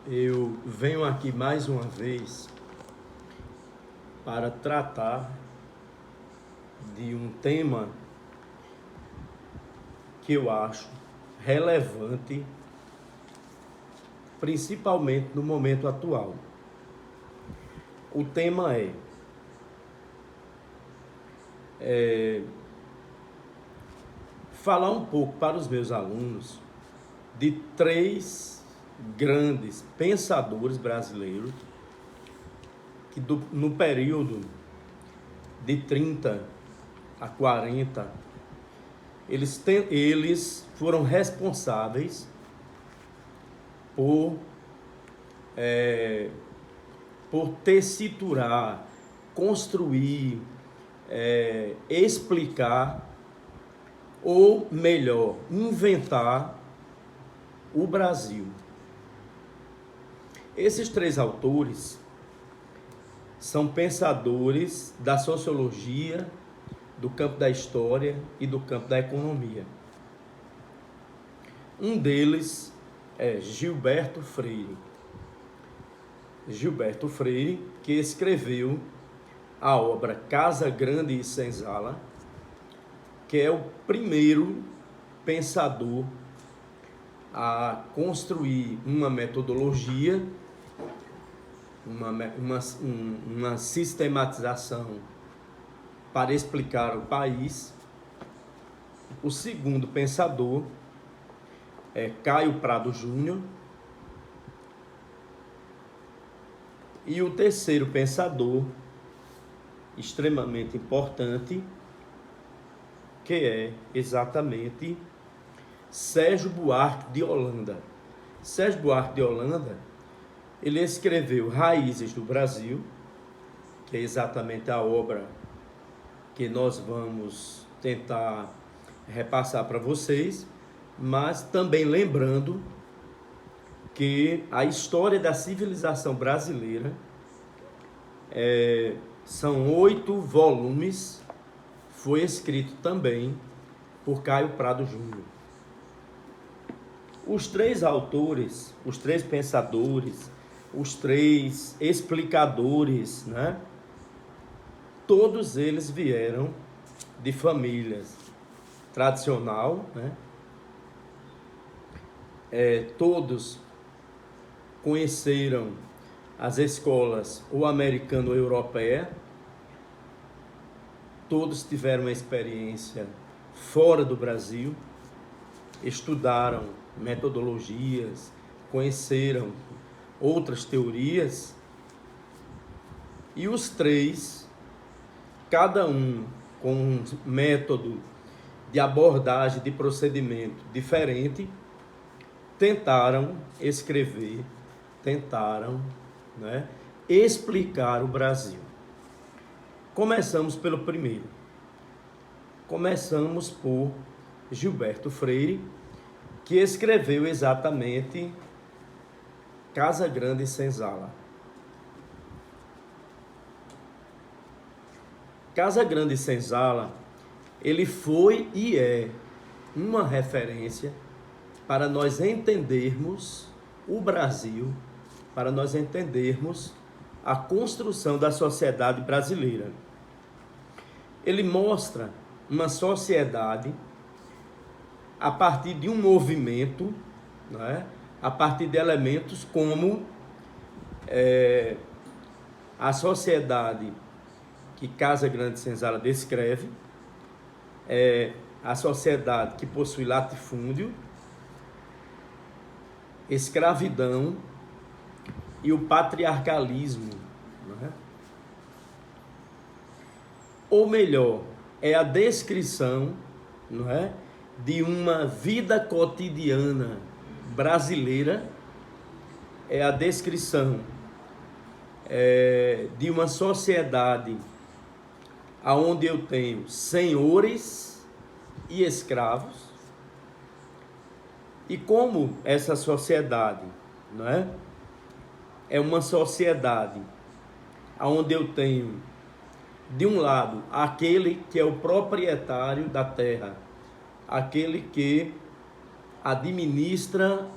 Eu venho aqui mais uma vez para tratar de um tema que eu acho relevante, principalmente no momento atual. O tema é falar um pouco para os meus alunos de três grandes pensadores brasileiros que no período de 30 a 40, eles foram responsáveis por tessiturar, construir, explicar, ou melhor, inventar o Brasil. Esses três autores são pensadores da sociologia, do campo da história e do campo da economia. Um deles é Gilberto Freire. Gilberto Freire, que escreveu a obra Casa Grande e Senzala, que é o primeiro pensador a construir uma metodologia, uma sistematização para explicar o país. O segundo pensador é Caio Prado Júnior. E o terceiro pensador, extremamente importante, que é exatamente Sérgio Buarque de Holanda. Sérgio Buarque de Holanda, ele escreveu Raízes do Brasil, que é exatamente a obra que nós vamos tentar repassar para vocês, mas também lembrando que a história da civilização brasileira são 8 volumes, foi escrito também por Caio Prado Júnior. Os três autores, os três pensadores, os três explicadores, né? Todos eles vieram de famílias tradicional, né? Todos conheceram as escolas ou americana ou europeia, todos tiveram uma experiência fora do Brasil, estudaram metodologias, conheceram outras teorias, e os três, cada um com um método de abordagem, de procedimento diferente, tentaram escrever, tentaram, né, explicar o Brasil. Começamos pelo primeiro. Começamos por Gilberto Freire, que escreveu exatamente Casa Grande e Senzala. Casa Grande e Senzala, ele foi e é uma referência para nós entendermos o Brasil, para nós entendermos a construção da sociedade brasileira. Ele mostra uma sociedade a partir de um movimento, né? A partir de elementos como a sociedade que Casa Grande e Senzala descreve, a sociedade que possui latifúndio, escravidão e o patriarcalismo, né? Ou melhor, é a descrição, não é, de uma vida cotidiana brasileira, é a descrição de uma sociedade onde eu tenho senhores e escravos, e como essa sociedade, não é? É uma sociedade onde eu tenho, de um lado, aquele que é o proprietário da terra, aquele que administra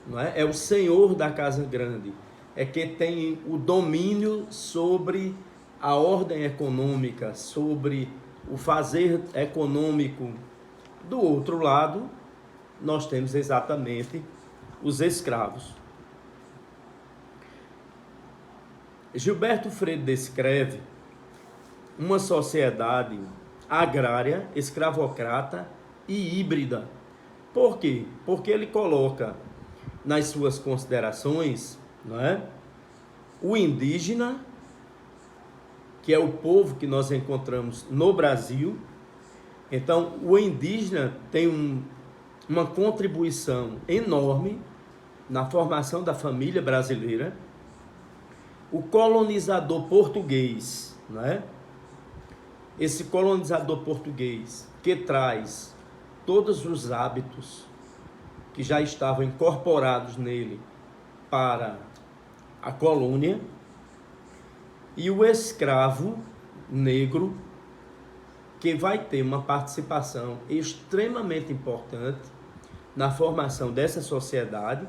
não é? É o senhor da casa grande, é que tem o domínio sobre a ordem econômica, sobre o fazer econômico. Do outro lado, nós temos exatamente os escravos. Gilberto Freire descreve uma sociedade agrária, escravocrata e híbrida. Por quê? Porque ele coloca nas suas considerações, não é, o indígena, que é o povo que nós encontramos no Brasil. Então, o indígena tem uma contribuição enorme na formação da família brasileira. O colonizador português, né? Esse colonizador português que traz todos os hábitos que já estavam incorporados nele para a colônia, e o escravo negro, que vai ter uma participação extremamente importante na formação dessa sociedade.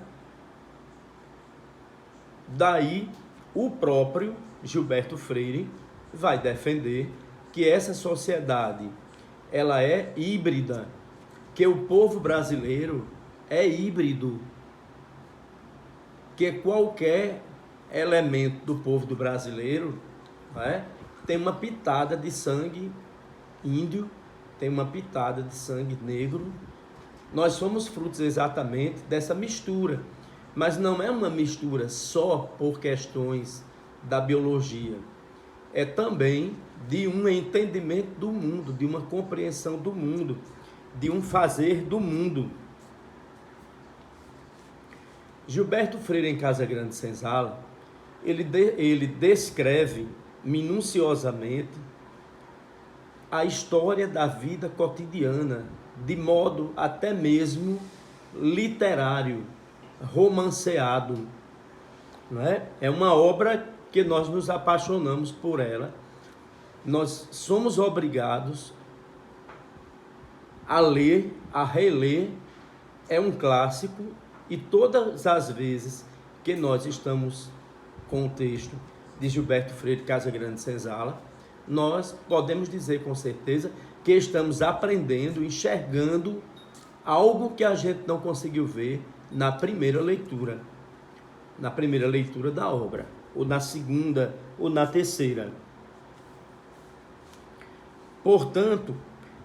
Daí, o próprio Gilberto Freire vai defender que essa sociedade ela é híbrida, que o povo brasileiro é híbrido, que qualquer elemento do povo do brasileiro, né, tem uma pitada de sangue índio, tem uma pitada de sangue negro. Nós somos frutos exatamente dessa mistura, mas não é uma mistura só por questões da biologia, é também de um entendimento do mundo, de uma compreensão do mundo, de um fazer do mundo. Gilberto Freire, em Casagrande Senzala, ele descreve minuciosamente a história da vida cotidiana, de modo até mesmo literário, romanceado. Não é? É uma obra que nós nos apaixonamos por ela. Nós somos obrigados a ler, a reler. É um clássico, e todas as vezes que nós estamos com o texto de Gilberto Freire, Casagrande Senzala, nós podemos dizer com certeza que estamos aprendendo, enxergando algo que a gente não conseguiu ver na primeira leitura da obra, ou na segunda, ou na terceira. Portanto,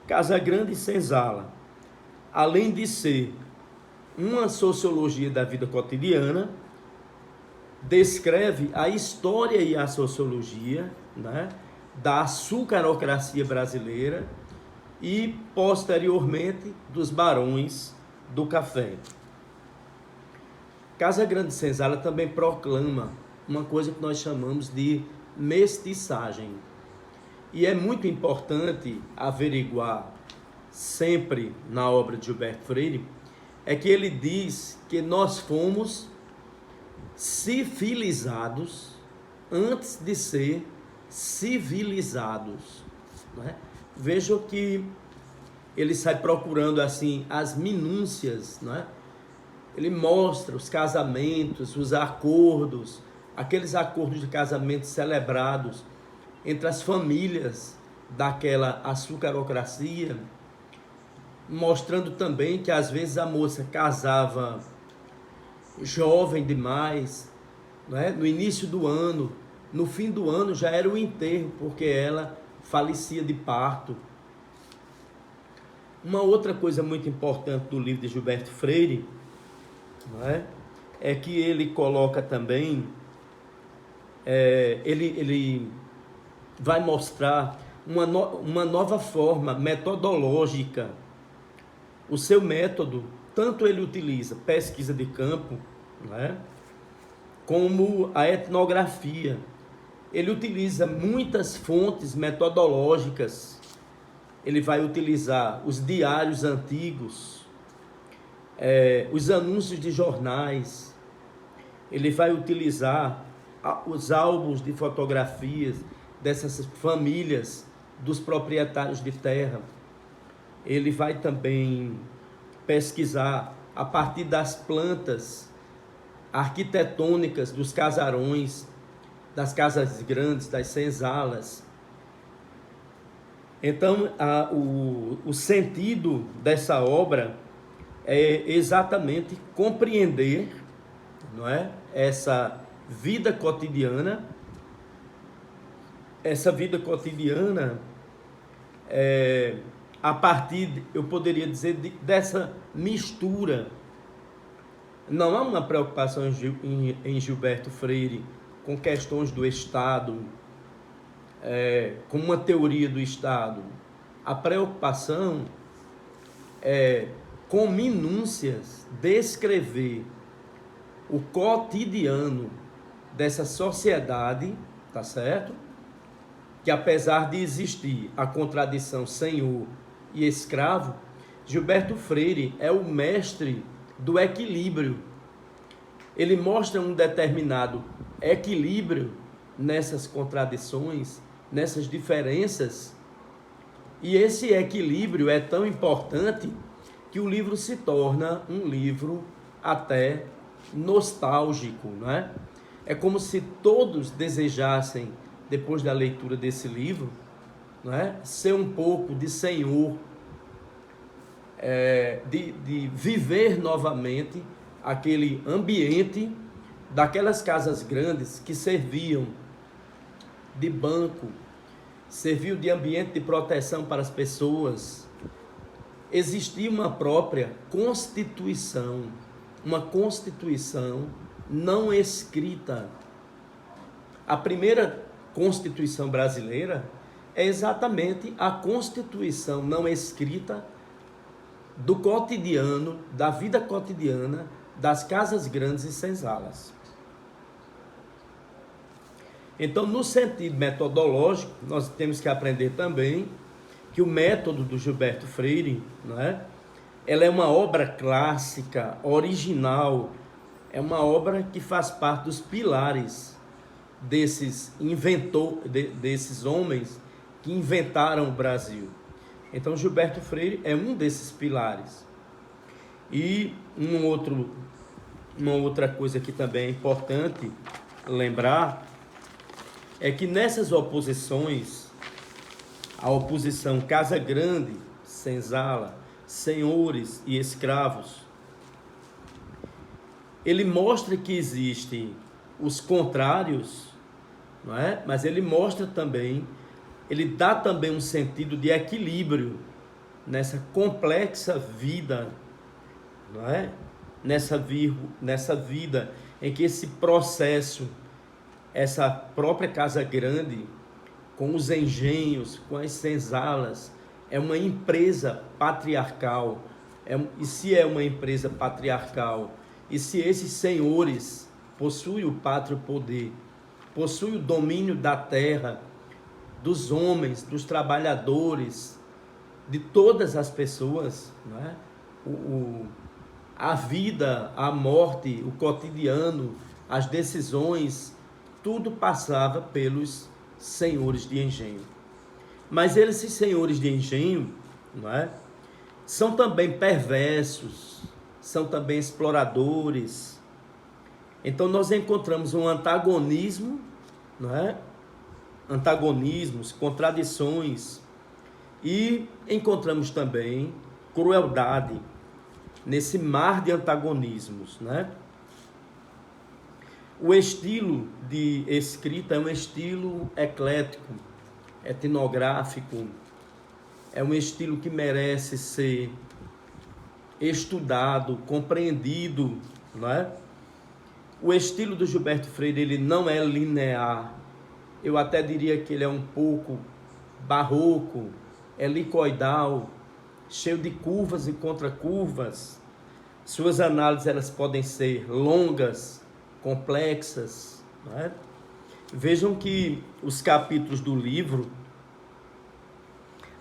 Casagrande Senzala, além de ser uma sociologia da vida cotidiana, descreve a história e a sociologia, né, da açucarocracia brasileira e, posteriormente, dos barões do café. Casagrande Senzala também proclama uma coisa que nós chamamos de mestiçagem. E é muito importante averiguar sempre na obra de Gilberto Freire, é que ele diz que nós fomos civilizados antes de ser civilizados. Né? Vejam que ele sai procurando assim as minúcias, né? Ele mostra os casamentos, os acordos, aqueles acordos de casamento celebrados entre as famílias daquela açucarocracia, mostrando também que às vezes a moça casava jovem demais, né? No início do ano, no fim do ano já era o enterro, porque ela falecia de parto. Uma outra coisa muito importante do livro de Gilberto Freire, né, é que ele coloca também, ele vai mostrar uma nova forma metodológica. O seu método, tanto ele utiliza pesquisa de campo, né, como a etnografia. Ele utiliza muitas fontes metodológicas. Ele vai utilizar os diários antigos, os anúncios de jornais. Ele vai utilizar os álbuns de fotografias dessas famílias dos proprietários de terra. Ele vai também pesquisar a partir das plantas arquitetônicas dos casarões, das casas grandes, das senzalas. Então, o sentido dessa obra é exatamente compreender, não é, essa vida cotidiana, a partir, eu poderia dizer, dessa mistura. Não há uma preocupação em Gilberto Freire com questões do Estado, com uma teoria do Estado. A preocupação é, com minúcias, descrever o cotidiano dessa sociedade, tá certo? Que apesar de existir a contradição senhor e escravo, Gilberto Freire é o mestre do equilíbrio. Ele mostra um determinado equilíbrio nessas contradições, nessas diferenças, e esse equilíbrio é tão importante que o livro se torna um livro até nostálgico, não é? É como se todos desejassem, depois da leitura desse livro, não é, ser um pouco de senhor, de viver novamente aquele ambiente daquelas casas grandes que serviam de banco, serviu de ambiente de proteção para as pessoas. Existia uma própria constituição, uma constituição não escrita. A primeira Constituição brasileira é exatamente a Constituição não escrita do cotidiano, da vida cotidiana, das casas grandes e senzalas. Então, no sentido metodológico, nós temos que aprender também que o método do Gilberto Freire, não é? Ela é uma obra clássica, original, é uma obra que faz parte dos pilares desses homens que inventaram o Brasil. Então, Gilberto Freire é um desses pilares. E uma outra coisa que também é importante lembrar é que nessas oposições, a oposição Casa Grande, Senzala, senhores e escravos, ele mostra que existem os contrários, não é? Mas ele mostra também, ele dá também um sentido de equilíbrio nessa complexa vida, não é? Nessa vida em que esse processo, essa própria Casa Grande, com os engenhos, com as senzalas, é uma empresa patriarcal. E se é uma empresa patriarcal, e se esses senhores possuem o pátrio poder, possuem o domínio da terra, dos homens, dos trabalhadores, de todas as pessoas, não é? A vida, a morte, o cotidiano, as decisões, tudo passava pelos senhores de engenho. Mas esses senhores de engenho, não é? São também perversos, são também exploradores. Então nós encontramos um antagonismo, não é? Antagonismos, contradições, e encontramos também crueldade nesse mar de antagonismos, né? O estilo de escrita é um estilo eclético, etnográfico, é um estilo que merece ser estudado, compreendido, não é? O estilo do Gilberto Freire, ele não é linear, eu até diria que ele é um pouco barroco, helicoidal, cheio de curvas e contracurvas. Suas análises, elas podem ser longas, complexas, não é? Vejam que os capítulos do livro,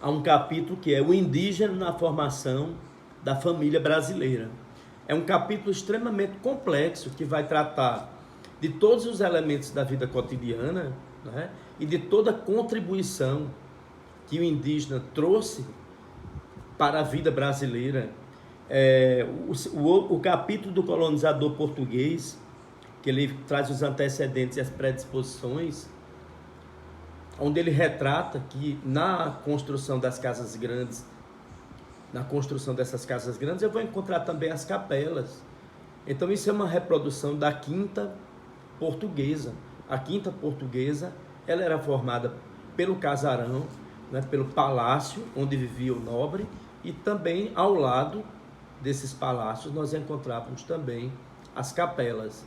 há um capítulo que é o indígena na formação da família brasileira. É um capítulo extremamente complexo que vai tratar de todos os elementos da vida cotidiana, né? E de toda a contribuição que o indígena trouxe para a vida brasileira. O capítulo do colonizador português que ele traz os antecedentes e as predisposições, onde ele retrata que na construção das casas grandes, na construção dessas casas grandes, eu vou encontrar também as capelas. Então isso é uma reprodução da quinta portuguesa. A quinta portuguesa, ela era formada pelo casarão, né, pelo palácio onde vivia o nobre, e também ao lado desses palácios nós encontrávamos também as capelas.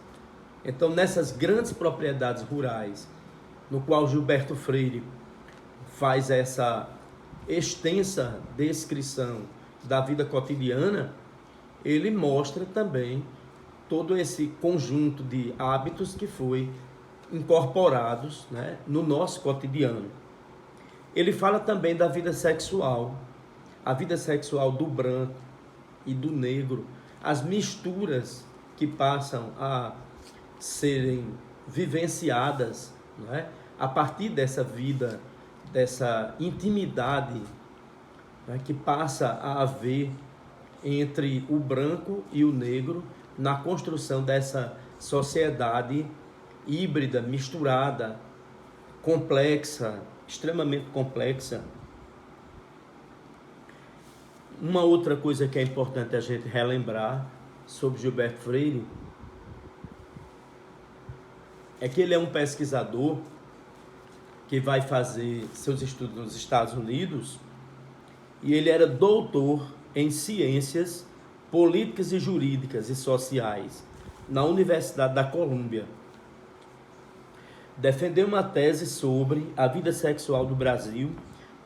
Então nessas grandes propriedades rurais, no qual Gilberto Freire faz essa extensa descrição da vida cotidiana, ele mostra também todo esse conjunto de hábitos que foi incorporados, né, no nosso cotidiano. Ele fala também da vida sexual, a vida sexual do branco e do negro, as misturas que passam a serem vivenciadas, né, a partir dessa vida, dessa intimidade, né, que passa a haver entre o branco e o negro na construção dessa sociedade híbrida, misturada, complexa, extremamente complexa. Uma outra coisa que é importante a gente relembrar sobre Gilberto Freire é que ele é um pesquisador que vai fazer seus estudos nos Estados Unidos, e ele era doutor em ciências políticas e jurídicas e sociais na Universidade da Colômbia. Defendeu uma tese sobre a vida sexual do Brasil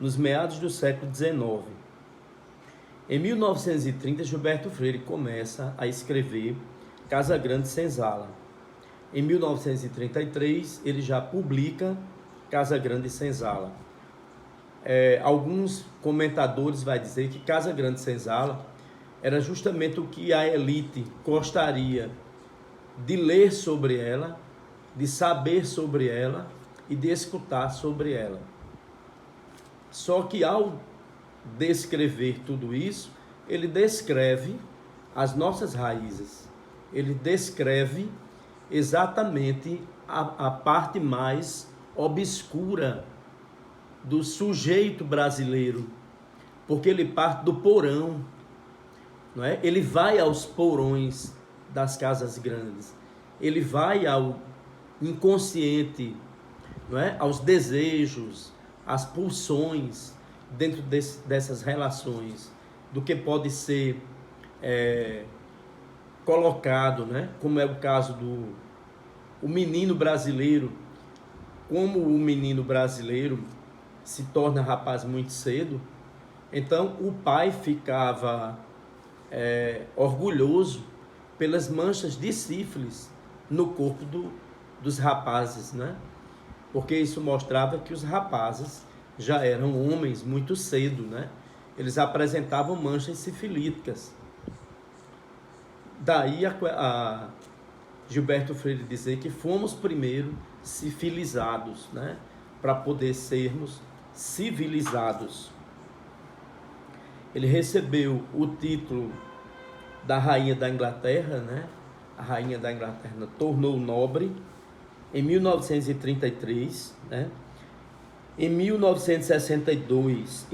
nos meados do século XIX. Em 1930, Gilberto Freire começa a escrever Casa Grande Senzala. Em 1933, ele já publica Casa Grande Senzala. Alguns comentadores vão dizer que Casa Grande Senzala era justamente o que a elite gostaria de ler sobre ela, de saber sobre ela e de escutar sobre ela. Só que ao descrever tudo isso, ele descreve as nossas raízes, ele descreve exatamente a parte mais obscura do sujeito brasileiro, porque ele parte do porão, não é? Ele vai aos porões das casas grandes, ele vai ao inconsciente, não é? Aos desejos, às pulsões dentro dessas relações, do que pode ser colocado, né? Como é o caso do menino brasileiro, como o menino brasileiro se torna rapaz muito cedo, então o pai ficava orgulhoso pelas manchas de sífilis no corpo dos rapazes, né? Porque isso mostrava que os rapazes já eram homens muito cedo, né? Eles apresentavam manchas sifilíticas. Daí a Gilberto Freire dizer que fomos primeiro sifilizados, né? Para poder sermos civilizados. Ele recebeu o título da rainha da Inglaterra, né? A rainha da Inglaterra tornou nobre em 1933, né? Em 1962,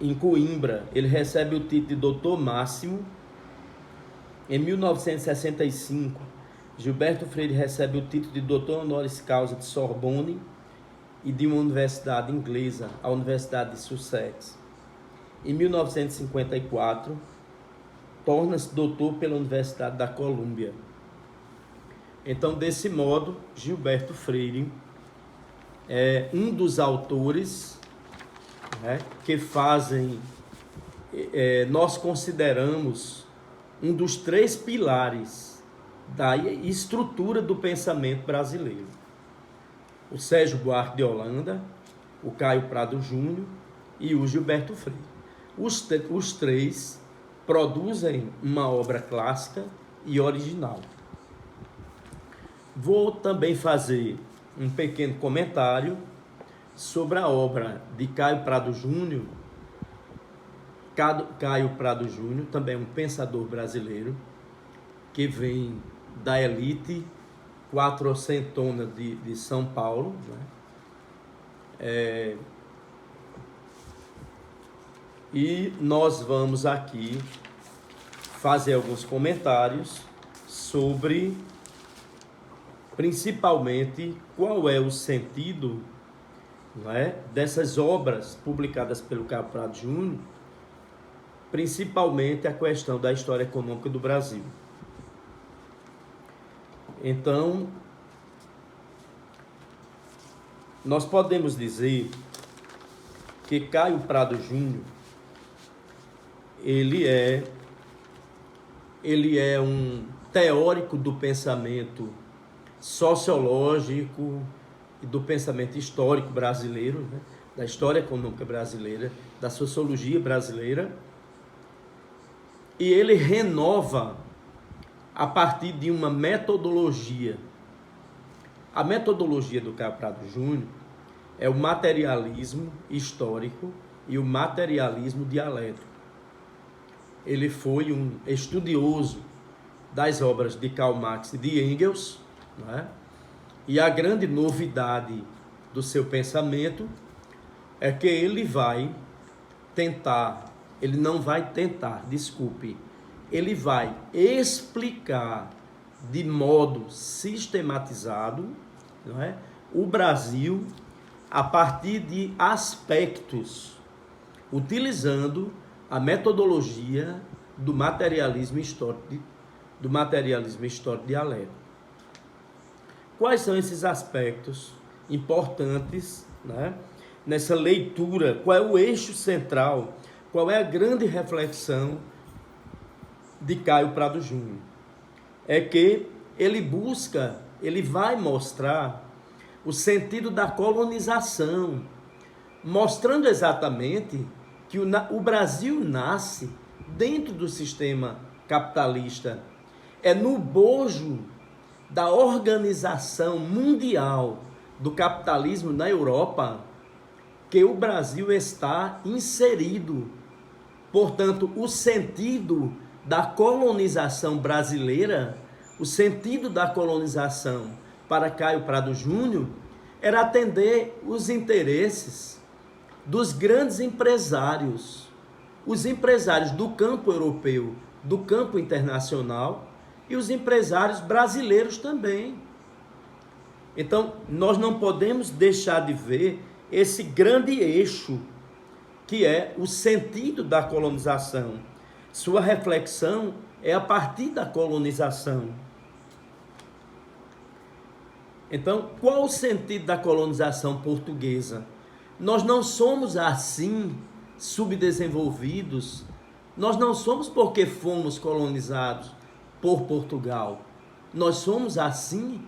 em Coimbra, ele recebe o título de doutor máximo. Em 1965, Gilberto Freire recebe o título de doutor honoris causa de Sorbonne e de uma universidade inglesa, a Universidade de Sussex. Em 1954, torna-se doutor pela Universidade da Colômbia. Então, desse modo, Gilberto Freire é um dos autores, né, que fazem, nós consideramos um dos 3 pilares da estrutura do pensamento brasileiro. O Sérgio Buarque de Holanda, o Caio Prado Júnior e o Gilberto Freire. Os 3 produzem uma obra clássica e original. Vou também fazer um pequeno comentário sobre a obra de Caio Prado Júnior. Caio Prado Júnior também é um pensador brasileiro que vem da elite quatrocentona de São Paulo, né? E nós vamos aqui fazer alguns comentários sobre, principalmente, qual é o sentido, né, dessas obras publicadas pelo Caio Prado Júnior, principalmente a questão da história econômica do Brasil. Então, nós podemos dizer que Caio Prado Júnior, ele é um teórico do pensamento sociológico e do pensamento histórico brasileiro, né? Da história econômica brasileira, da sociologia brasileira, e ele renova a partir de uma metodologia. A metodologia do Caio Prado Júnior é o materialismo histórico e o materialismo dialético. Ele foi um estudioso das obras de Karl Marx e de Engels, né? E a grande novidade do seu pensamento é que ele vai explicar de modo sistematizado, não é, o Brasil a partir de aspectos, utilizando a metodologia do materialismo histórico dialético. Quais são esses aspectos importantes, né, nessa leitura? Qual é o eixo central? Qual é a grande reflexão de Caio Prado Júnior? É que ele vai mostrar o sentido da colonização, mostrando exatamente que o Brasil nasce dentro do sistema capitalista. É no bojo da organização mundial do capitalismo na Europa que o Brasil está inserido. Portanto, o sentido da colonização brasileira, o sentido da colonização para Caio Prado Júnior era atender os interesses dos grandes empresários, os empresários do campo europeu, do campo internacional e os empresários brasileiros também. Então, nós não podemos deixar de ver esse grande eixo que é o sentido da colonização. Sua reflexão é a partir da colonização. Então, qual o sentido da colonização portuguesa? Nós não somos assim subdesenvolvidos, nós não somos porque fomos colonizados por Portugal. Nós somos assim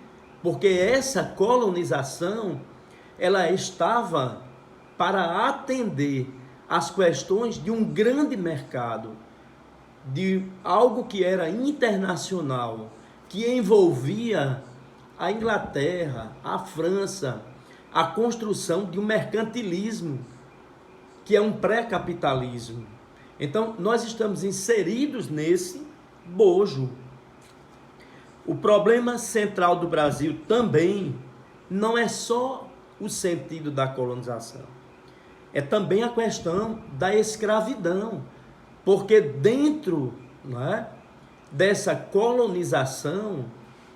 porque essa colonização ela estava para atender às questões de um grande mercado, de algo que era internacional, que envolvia a Inglaterra, a França, a construção de um mercantilismo, que é um pré-capitalismo. Então, nós estamos inseridos nesse bojo. O problema central do Brasil também não é só o sentido da colonização, é também a questão da escravidão, porque dentro, não é, dessa colonização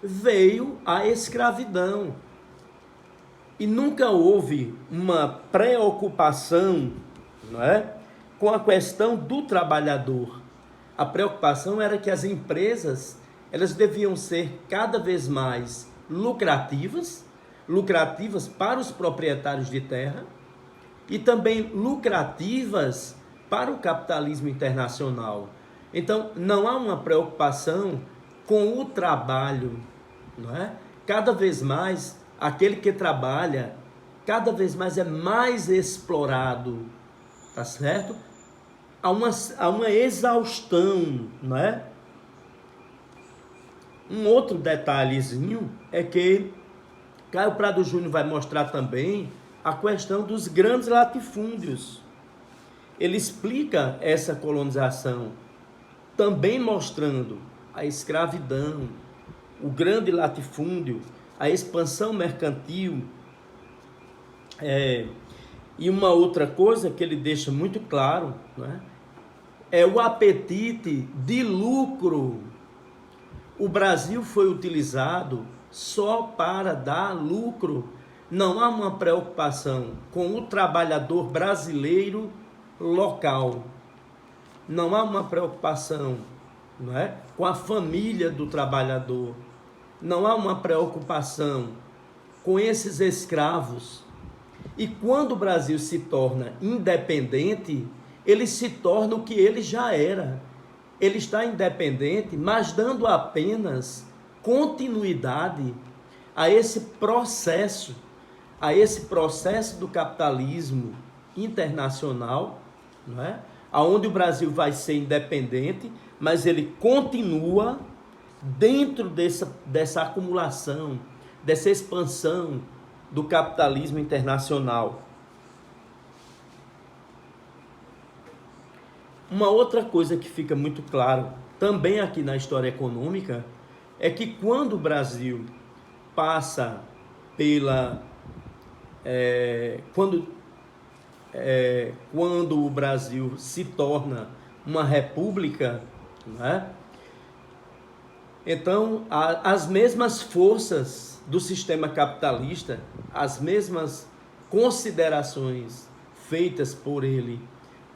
veio a escravidão. E nunca houve uma preocupação, não é, com a questão do trabalhador. A preocupação era que as empresas elas deviam ser cada vez mais lucrativas para os proprietários de terra e também lucrativas para o capitalismo internacional. Então, não há uma preocupação com o trabalho, não é? Cada vez mais, aquele que trabalha, cada vez mais é mais explorado, tá certo? Há uma exaustão, não é? Um outro detalhezinho é que Caio Prado Júnior vai mostrar também a questão dos grandes latifúndios. Ele explica essa colonização, também mostrando a escravidão, o grande latifúndio, a expansão mercantil, e uma outra coisa que ele deixa muito claro, né, é o apetite de lucro. O Brasil foi utilizado só para dar lucro. Não há uma preocupação com o trabalhador brasileiro local. Não há uma preocupação, não é, com a família do trabalhador. Não há uma preocupação com esses escravos. E quando o Brasil se torna independente, ele se torna o que ele já era. Ele está independente, mas dando apenas continuidade a esse processo do capitalismo internacional, não é? Onde o Brasil vai ser independente, mas ele continua dentro dessa acumulação, dessa expansão do capitalismo internacional. Uma outra coisa que fica muito claro também aqui na história econômica é que quando o Brasil passa quando o Brasil se torna uma república, né? Então as mesmas forças do sistema capitalista, as mesmas considerações feitas por ele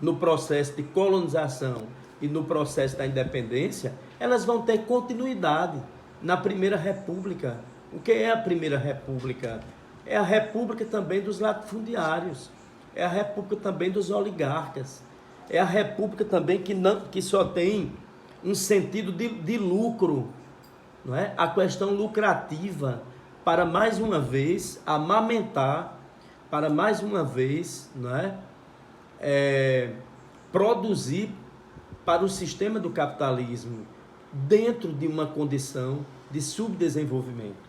no processo de colonização e no processo da independência, elas vão ter continuidade na Primeira República. O que é a Primeira República? É a república também dos latifundiários, é a república também dos oligarcas, é a república também que só tem um sentido de lucro, não é? A questão lucrativa, para mais uma vez amamentar, para mais uma vez, não é? Produzir para o sistema do capitalismo dentro de uma condição de subdesenvolvimento.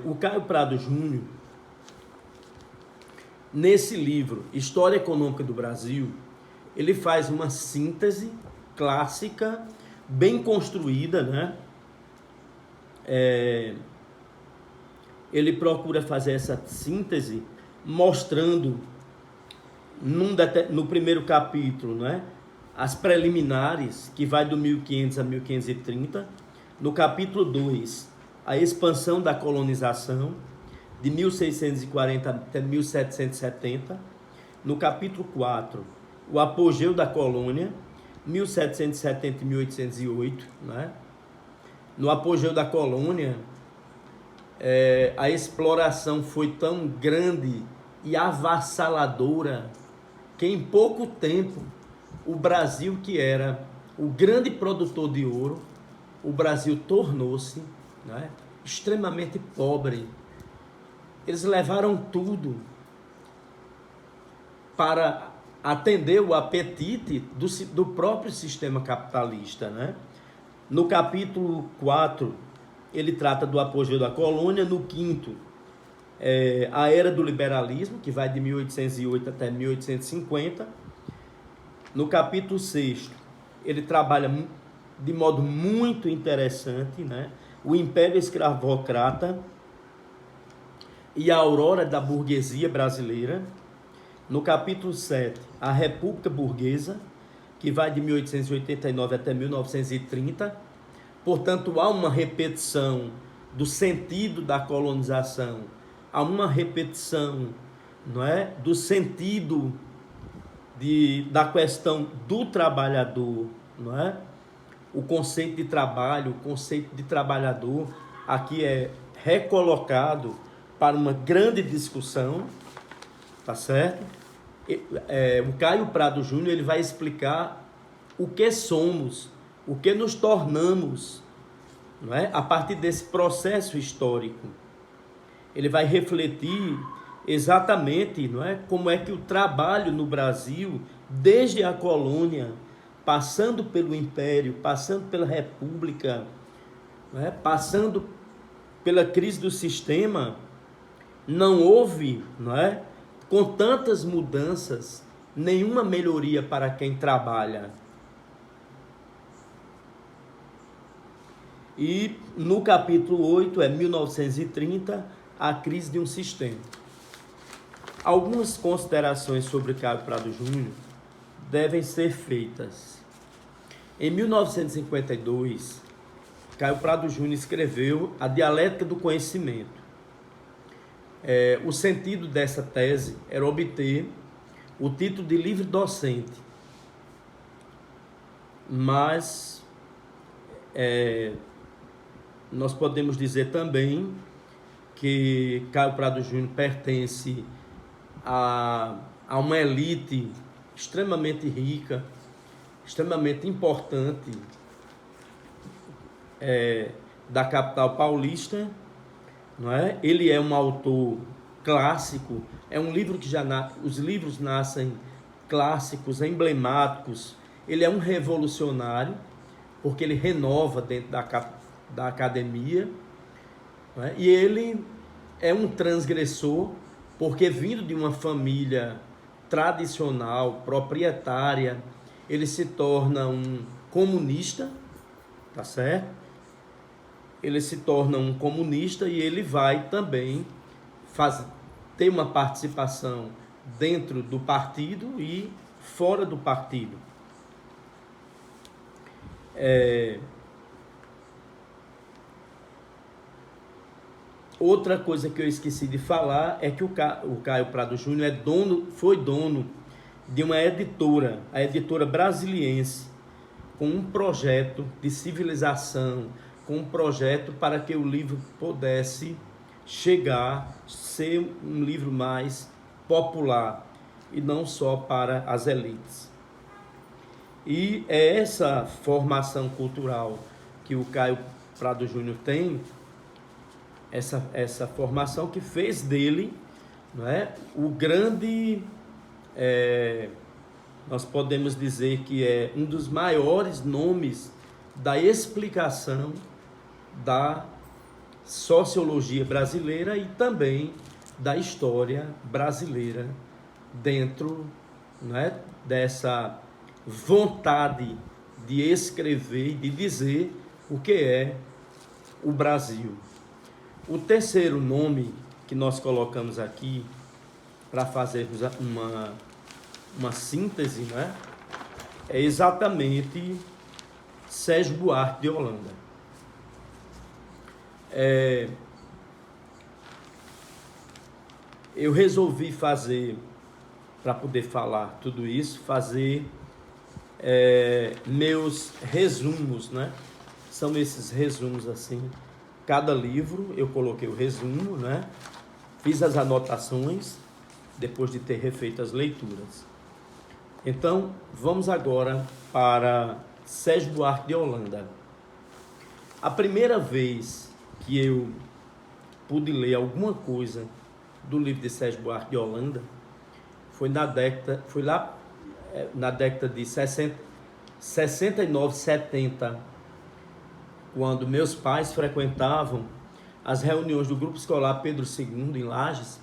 O Caio Prado Júnior, nesse livro História Econômica do Brasil, ele faz uma síntese clássica, bem construída, né? Ele procura fazer essa síntese mostrando no primeiro capítulo, né, as preliminares, que vai do 1500 a 1530, no capítulo 2, a expansão da colonização, de 1640 até 1770, no capítulo 4, o apogeu da colônia, 1770 e 1808, né? No apogeu da colônia, a exploração foi tão grande e avassaladora que em pouco tempo o Brasil, que era o grande produtor de ouro, o Brasil tornou-se, né, extremamente pobre. Eles levaram tudo para atender o apetite do próprio sistema capitalista, né? No capítulo 4, ele trata do apogeu da colônia. No 5º, a era do liberalismo, que vai de 1808 até 1850. No capítulo 6, ele trabalha de modo muito interessante, né, o Império Escravocrata e a aurora da burguesia brasileira. No capítulo 7, a República Burguesa, que vai de 1889 até 1930. Portanto, há uma repetição do sentido da colonização, há uma repetição, não é, do sentido da questão do trabalhador, não é? O conceito de trabalho, o conceito de trabalhador, aqui é recolocado para uma grande discussão, tá certo? O Caio Prado Júnior, ele vai explicar o que somos, o que nos tornamos, não é? A partir desse processo histórico. Ele vai refletir exatamente, não é, como é que o trabalho no Brasil, desde a colônia, passando pelo Império, passando pela República, não é, passando pela crise do sistema, não houve, não é, com tantas mudanças nenhuma melhoria para quem trabalha. E no capítulo 8, 1930, a crise de um sistema. Algumas considerações sobre Caio Prado Júnior devem ser feitas. Em 1952, Caio Prado Júnior escreveu A Dialética do Conhecimento. O sentido dessa tese era obter o título de livre docente, mas nós podemos dizer também que Caio Prado Júnior pertence a uma elite extremamente rica, extremamente importante da capital paulista, não é? Ele é um autor clássico, é um livro que os livros nascem clássicos, emblemáticos. Ele é um revolucionário, porque ele renova dentro da academia, não é? E ele é um transgressor, porque vindo de uma família tradicional, proprietária, ele se torna um comunista, tá certo? Ele se torna um comunista e ele vai também ter uma participação dentro do partido e fora do partido. Outra coisa que eu esqueci de falar é que o Caio Prado Júnior foi dono de uma editora, a editora Brasiliense, com um projeto de civilização, com um projeto para que o livro pudesse ser um livro mais popular e não só para as elites. E é essa formação cultural que o Caio Prado Júnior tem, essa formação que fez dele, não é, o grande, nós podemos dizer que é um dos maiores nomes da explicação da sociologia brasileira e também da história brasileira, dentro, não é, dessa vontade de escrever e de dizer o que é o Brasil. O terceiro nome que nós colocamos aqui para fazermos uma síntese, né, é exatamente Sérgio Buarque de Holanda. Eu resolvi fazer, para poder falar tudo isso, fazer meus resumos, né? São esses resumos assim. Cada livro eu coloquei o resumo, né? Fiz as anotações depois de ter refeito as leituras. Então, vamos agora para Sérgio Buarque de Holanda. A primeira vez que eu pude ler alguma coisa do livro de Sérgio Buarque de Holanda foi lá na década de 69, 70, quando meus pais frequentavam as reuniões do Grupo Escolar Pedro II em Lages,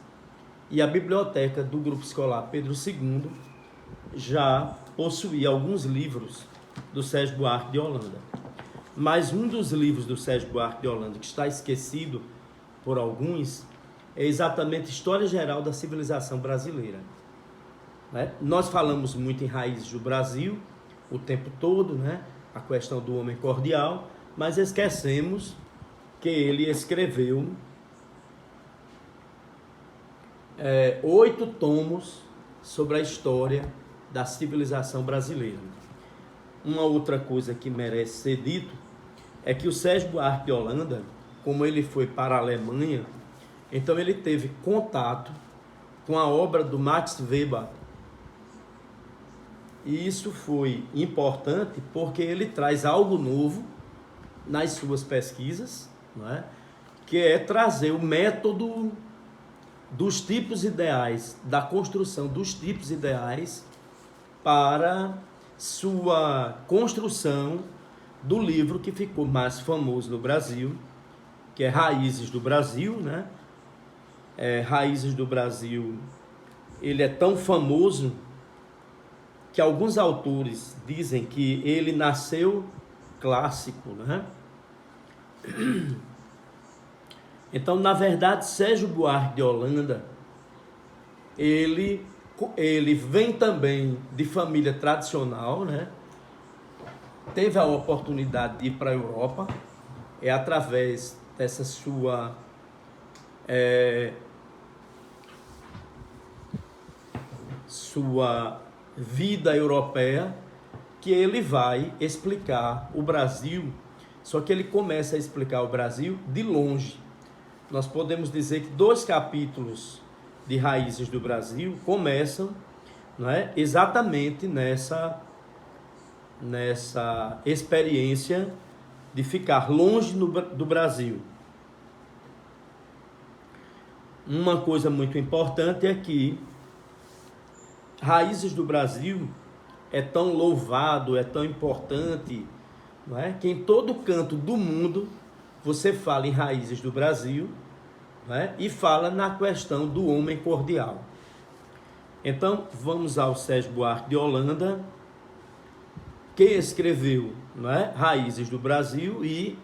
e a biblioteca do Grupo Escolar Pedro II já possuía alguns livros do Sérgio Buarque de Holanda. Mas um dos livros do Sérgio Buarque de Holanda que está esquecido por alguns é exatamente História Geral da Civilização Brasileira. Né? Nós falamos muito em raízes do Brasil o tempo todo, né? A questão do homem cordial, mas esquecemos que ele escreveu 8 tomos sobre a história da civilização brasileira. Uma outra coisa que merece ser dito é que o Sérgio Buarque de Holanda, como ele foi para a Alemanha, então ele teve contato com a obra do Max Weber. E isso foi importante porque ele traz algo novo nas suas pesquisas, não é? Que é trazer o método dos tipos ideais, da construção dos tipos ideais para sua construção do livro que ficou mais famoso no Brasil, que é Raízes do Brasil, né? Raízes do Brasil, ele é tão famoso que alguns autores dizem que ele nasceu clássico, né? Então, na verdade, Sérgio Buarque de Holanda, ele vem também de família tradicional, né? Teve a oportunidade de ir para a Europa, através dessa sua vida europeia, que ele vai explicar o Brasil, só que ele começa a explicar o Brasil de longe. Nós podemos dizer que 2 capítulos de Raízes do Brasil começam, não é, exatamente nessa experiência de ficar longe do Brasil. Uma coisa muito importante é que Raízes do Brasil é tão louvado, é tão importante, não é? Que em todo canto do mundo você fala em Raízes do Brasil, não é? E fala na questão do homem cordial. Então, vamos ao Sérgio Buarque de Holanda, que escreveu, não é, Raízes do Brasil e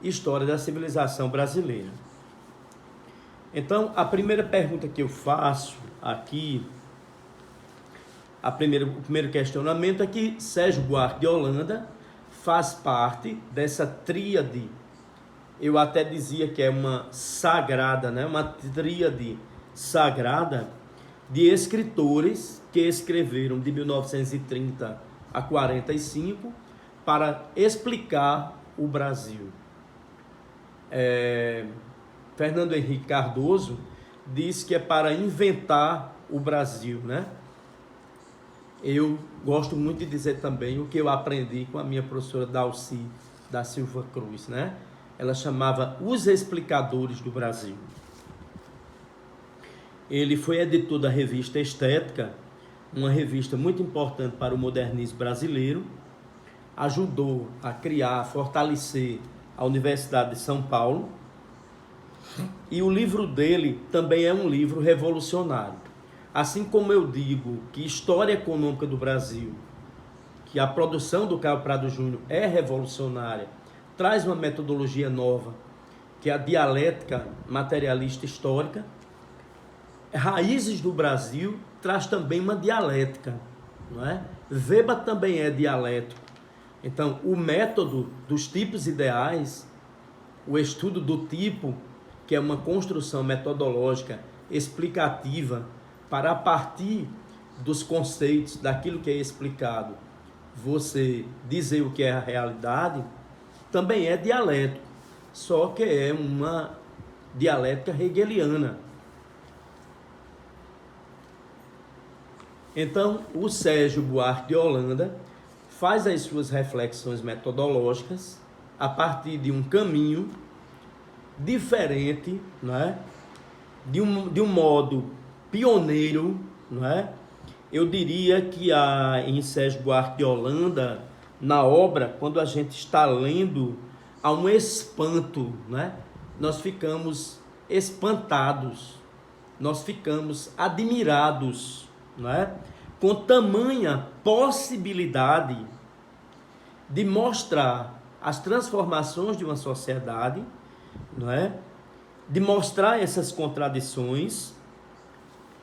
História da Civilização Brasileira. Então, a primeira pergunta que eu faço aqui, o primeiro questionamento é que Sérgio Buarque de Holanda faz parte dessa tríade, eu até dizia que é uma sagrada, né? Uma tríade sagrada de escritores que escreveram de 1930 a 45 para explicar o Brasil. Fernando Henrique Cardoso diz que é para inventar o Brasil, né? Eu gosto muito de dizer também o que eu aprendi com a minha professora Dalci da Silva Cruz, né? Ela chamava Os Explicadores do Brasil. Ele foi editor da revista Estética, uma revista muito importante para o modernismo brasileiro, ajudou a criar, a fortalecer a Universidade de São Paulo, e o livro dele também é um livro revolucionário. Assim como eu digo que História Econômica do Brasil, que a produção do Caio Prado Júnior é revolucionária, traz uma metodologia nova, que é a dialética materialista histórica, Raízes do Brasil traz também uma dialética, não é? Weber também é dialético. Então, o método dos tipos ideais, o estudo do tipo, que é uma construção metodológica explicativa para, a partir dos conceitos, daquilo que é explicado, você dizer o que é a realidade, também é dialético, só que é uma dialética hegeliana. Então, o Sérgio Buarque de Holanda faz as suas reflexões metodológicas a partir de um caminho diferente, não é? de um modo pioneiro, não é? Eu diria que em Sérgio Buarque de Holanda, na obra, quando a gente está lendo, há um espanto, né? Nós ficamos espantados, nós ficamos admirados, né? Com tamanha possibilidade de mostrar as transformações de uma sociedade, não é? De mostrar essas contradições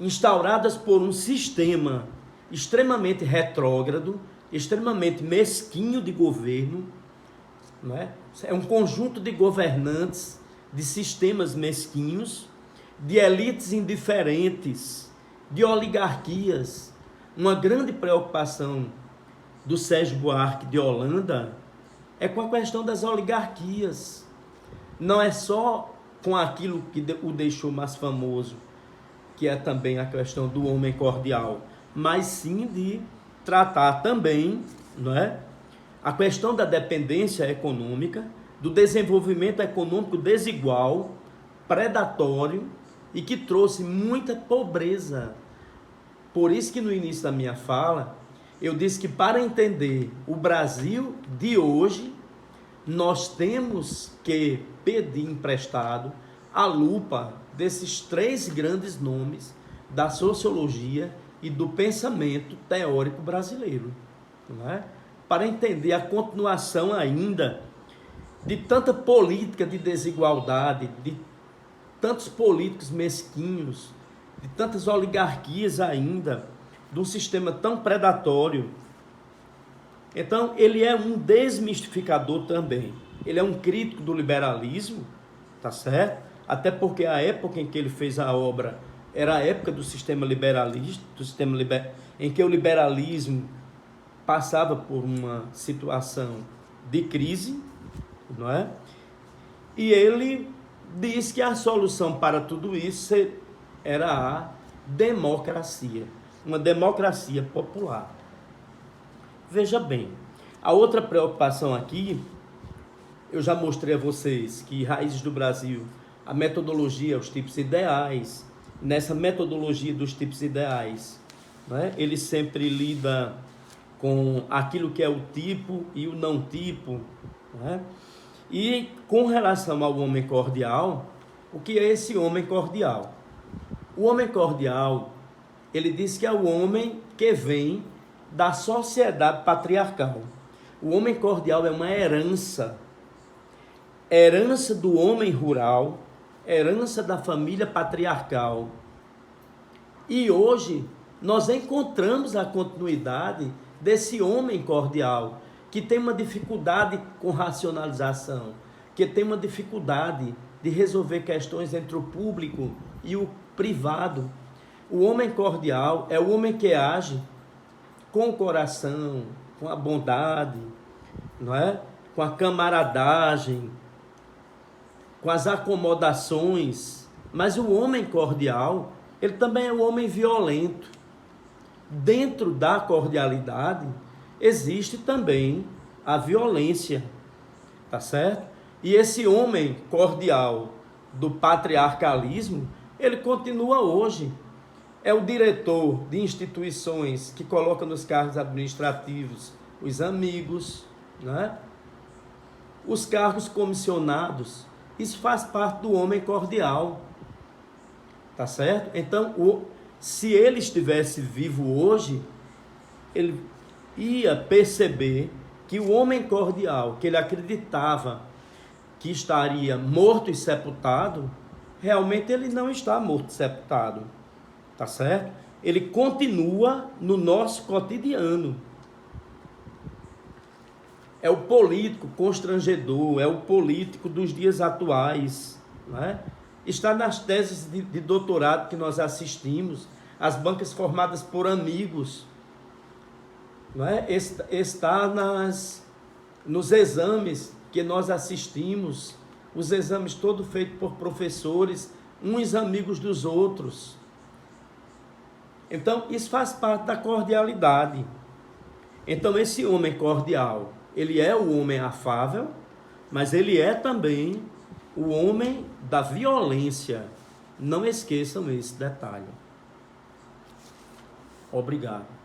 instauradas por um sistema extremamente retrógrado, extremamente mesquinho de governo, não é? É um conjunto de governantes, de sistemas mesquinhos, de elites indiferentes, de oligarquias. Uma grande preocupação do Sérgio Buarque de Holanda é com a questão das oligarquias. Não é só com aquilo que o deixou mais famoso, que é também a questão do homem cordial, mas sim de tratar também, não é, a questão da dependência econômica, do desenvolvimento econômico desigual, predatório e que trouxe muita pobreza. Por isso que no início da minha fala, eu disse que para entender o Brasil de hoje, nós temos que pedir emprestado a lupa desses 3 grandes nomes da sociologia e do pensamento teórico brasileiro, não é? Para entender a continuação ainda de tanta política de desigualdade, de tantos políticos mesquinhos, de tantas oligarquias ainda, de um sistema tão predatório. Então, ele é um desmistificador também. Ele é um crítico do liberalismo, tá certo? Até porque a época em que ele fez a obra era a época do sistema liberalista, em que o liberalismo passava por uma situação de crise, não é? E ele diz que a solução para tudo isso era a democracia, uma democracia popular. Veja bem, a outra preocupação aqui, eu já mostrei a vocês que Raízes do Brasil, a metodologia, os tipos ideais, nessa metodologia dos tipos ideais, né, ele sempre lida com aquilo que é o tipo e o não tipo, né? E com relação ao homem cordial, o que é esse homem cordial? O homem cordial, ele diz que é o homem que vem da sociedade patriarcal. O homem cordial é uma herança do homem rural, herança da família patriarcal. E hoje nós encontramos a continuidade desse homem cordial, que tem uma dificuldade com racionalização, que tem uma dificuldade de resolver questões entre o público e o privado. O homem cordial é o homem que age com o coração, com a bondade, não é? Com a camaradagem, com as acomodações. Mas o homem cordial, ele também é um homem violento. Dentro da cordialidade existe também a violência, tá certo? E esse homem cordial do patriarcalismo, ele continua hoje. É o diretor de instituições que coloca nos cargos administrativos os amigos, né? Os cargos comissionados. Isso faz parte do homem cordial, tá certo? Então, se ele estivesse vivo hoje, ele ia perceber que o homem cordial, que ele acreditava que estaria morto e sepultado, realmente ele não está morto e sepultado, tá certo? Ele continua no nosso cotidiano. É o político constrangedor, é o político dos dias atuais, né? Está nas teses de doutorado que nós assistimos, as bancas formadas por amigos, não é? Está nos exames que nós assistimos, os exames todos feitos por professores, uns amigos dos outros. Então, isso faz parte da cordialidade. Então, esse homem cordial, ele é o homem afável, mas ele é também o homem da violência. Não esqueçam esse detalhe. Obrigado.